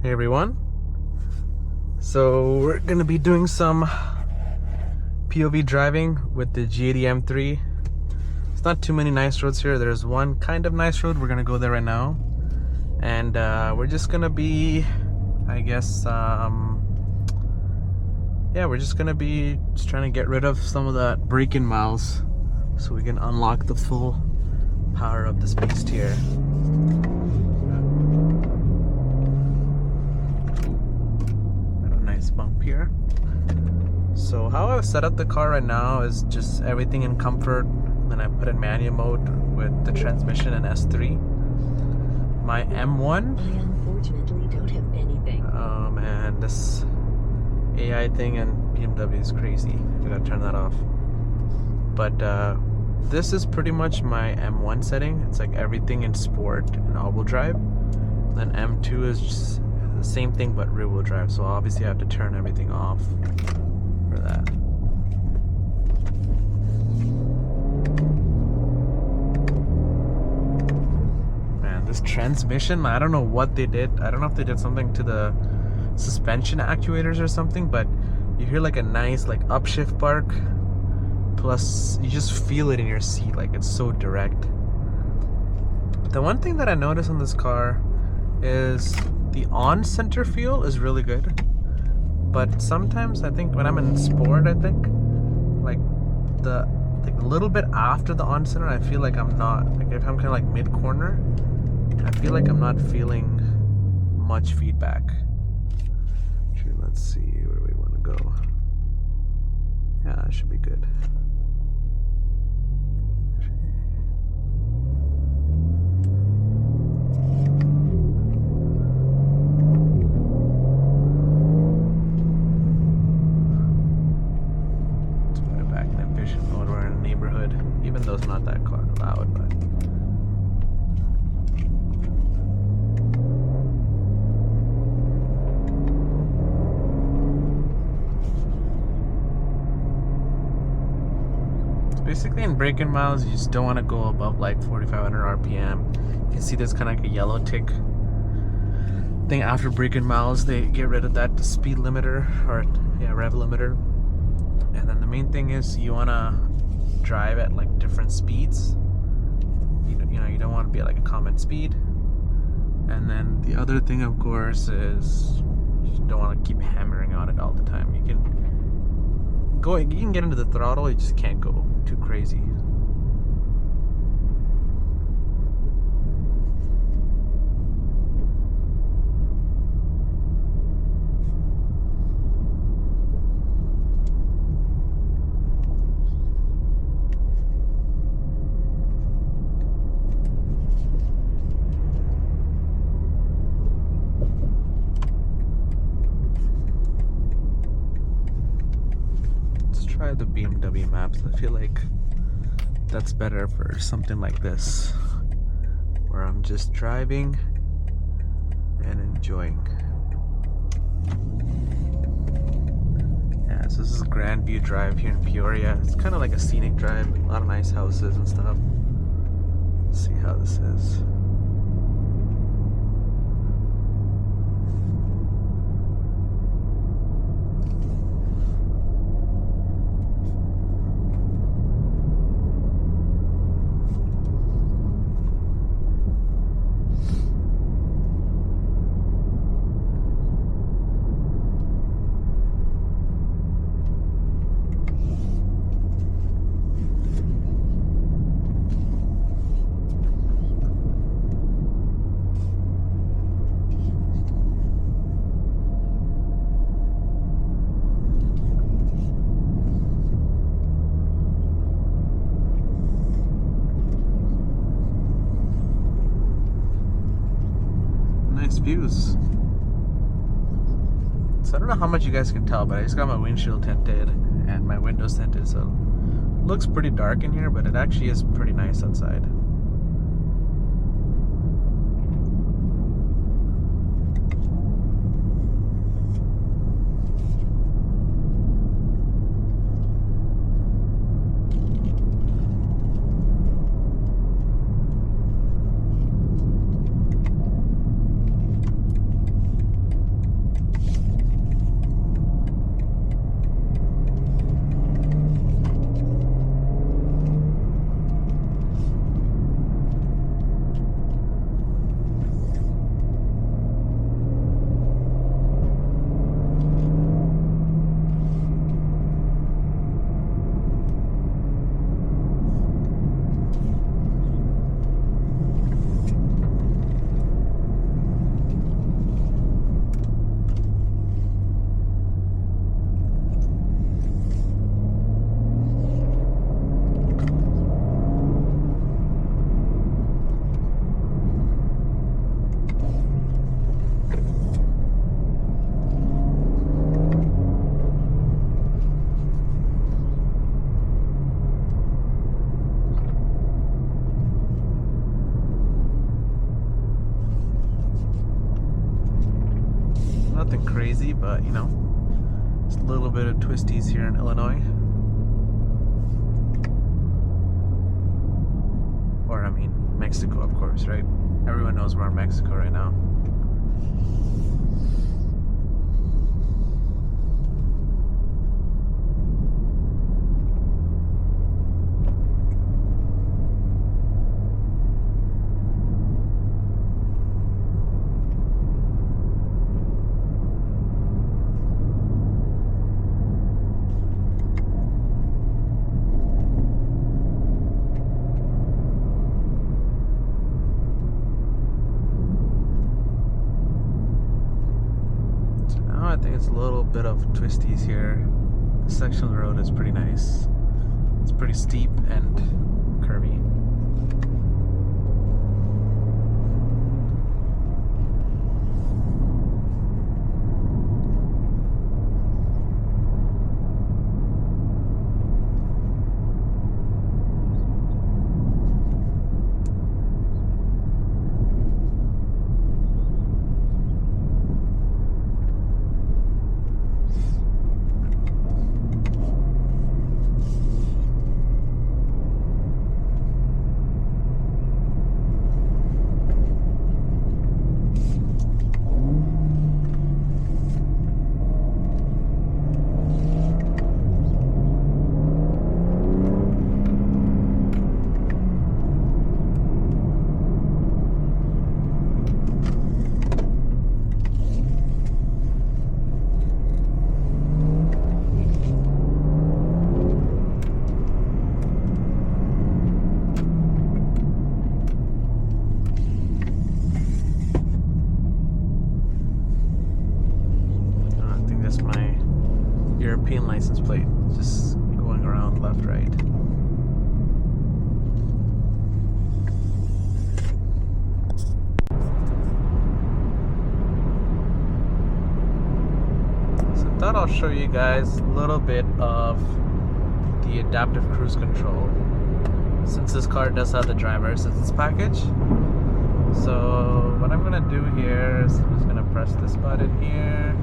Hey everyone. So we're gonna be doing some POV driving with the G80 M3. It's not too many nice roads here. There's one kind of nice road. We're gonna go there right now. And we're just gonna be, I guess, yeah, we're just gonna be trying to get rid of some of that break-in miles so we can unlock the full power of this beast here. Bump here. So how I've set up the car right now is just everything in comfort. Then I put in manual mode with the transmission in S3. My M1. I unfortunately don't have anything. Oh man, this AI thing in BMW is crazy. I gotta turn that off. But this is pretty much my M1 setting. It's like everything in sport and all-wheel drive. Then M2 is just the same thing but rear-wheel drive, so obviously I have to turn everything off for that. Man, this transmission, I don't know what they did. I don't know if they did something to the suspension actuators or something, but you hear like a nice like upshift bark, plus you just feel it in your seat, like it's so direct. But the one thing that I noticed on this car is the on-center feel is really good, but sometimes I think when I'm in sport, I think like a little bit after the on-center, I feel like I'm not, like if I'm kind of like mid-corner, I feel like I'm not feeling much feedback. Actually, let's see where we want to go. Yeah, that should be good. Even though it's not that loud, but it's basically in break-in miles, you just don't want to go above like 4,500 RPM. You can see there's kind of like a yellow tick thing after break-in miles. They get rid of that speed limiter, or yeah, rev limiter. And then the main thing is you want to drive at like different speeds. You know, you don't want to be at like a common speed. And then the other thing, of course, is you don't want to keep hammering on it all the time. You can get into the throttle, you just can't go too crazy. Try the BMW maps. I feel like that's better for something like this, where I'm just driving and enjoying. Yeah, so this is a Grand View Drive here in Peoria. It's kind of like a scenic drive, a lot of nice houses and stuff. Let's see how this is. Views. So I don't know how much you guys can tell, but I just got my windshield tinted and my windows tinted, so it looks pretty dark in here, but it actually is pretty nice outside. Nothing crazy, but you know, just a little bit of twisties here in Illinois. Or I mean, Mexico, of course, right? Everyone knows we're in Mexico right now. I think it's a little bit of twisties here. This section of the road is pretty nice. It's pretty steep and curvy. My European license plate, just going around left, right. So I thought I'll show you guys a little bit of the adaptive cruise control, since this car does have the driver assistance package. So what I'm gonna do here is I'm just gonna press this button here.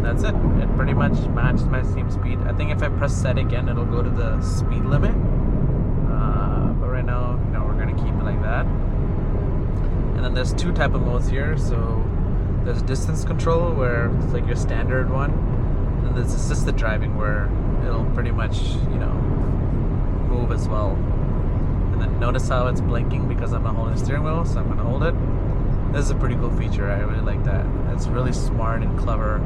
That's it. It pretty much matched my same speed. I think if I press set again, it'll go to the speed limit. But right now, you know, we're gonna keep it like that. And then there's two type of modes here. So there's distance control, where it's like your standard one, and there's assisted driving, where it'll pretty much, you know, move as well. And then notice how it's blinking because I'm not holding the steering wheel, so I'm gonna hold it. This is a pretty cool feature. I really like that. It's really smart and clever.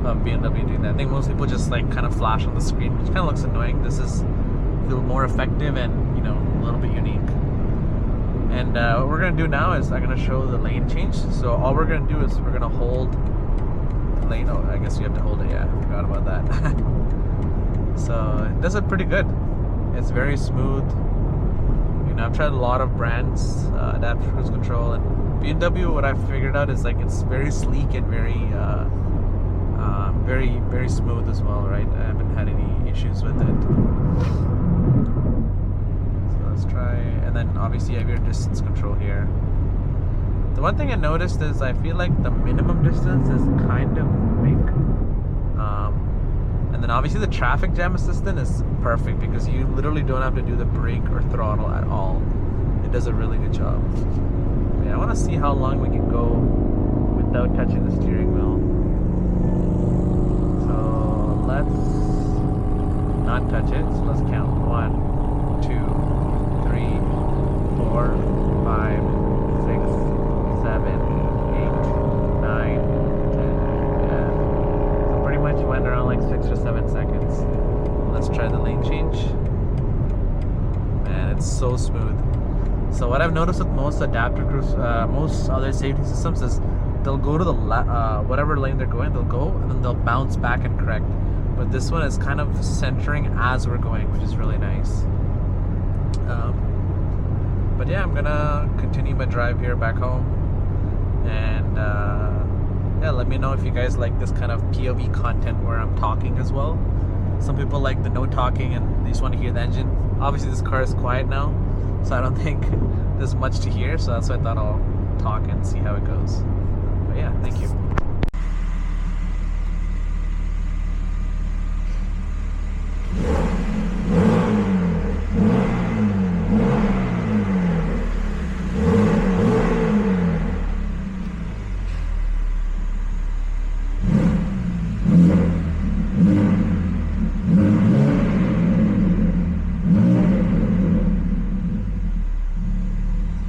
BMW doing that. I think most people just like kind of flash on the screen, which kind of looks annoying. This is feel more effective and, you know, a little bit unique. And what we're gonna do now is I'm gonna show the lane change. So all we're gonna do is we're gonna hold the lane. Oh, I guess you have to hold it. Yeah, I forgot about that. So it does it pretty good. It's very smooth. You know, I've tried a lot of brands, adaptive cruise control, and BMW. What I figured out is like it's very sleek and very smooth as well, right? I haven't had any issues with it. So let's try, and then obviously you have your distance control here. The one thing I noticed is I feel like the minimum distance is kind of big. And then obviously the traffic jam assistant is perfect because you literally don't have to do the brake or throttle at all. It does a really good job. But yeah, I want to see how long we can go without touching the steering wheel. So let's not touch it. So let's count. 1, 2, 3, 4, 5, 6, 7, 8, 9, 10. Yeah. So pretty much went around like 6 or 7 seconds. Let's try the lane change. Man, it's so smooth. So what I've noticed with most adaptive cruise, most other safety systems is they'll go to the whatever lane they're going, they'll go and then they'll bounce back and correct. But this one is kind of centering as we're going, which is really nice. But yeah, I'm gonna continue my drive here back home, and yeah, let me know if you guys like this kind of POV content where I'm talking as well. Some people like the no talking and they just want to hear the engine. Obviously this car is quiet now, so I don't think there's much to hear, so that's why I thought I'll talk and see how it goes. But yeah, thank you.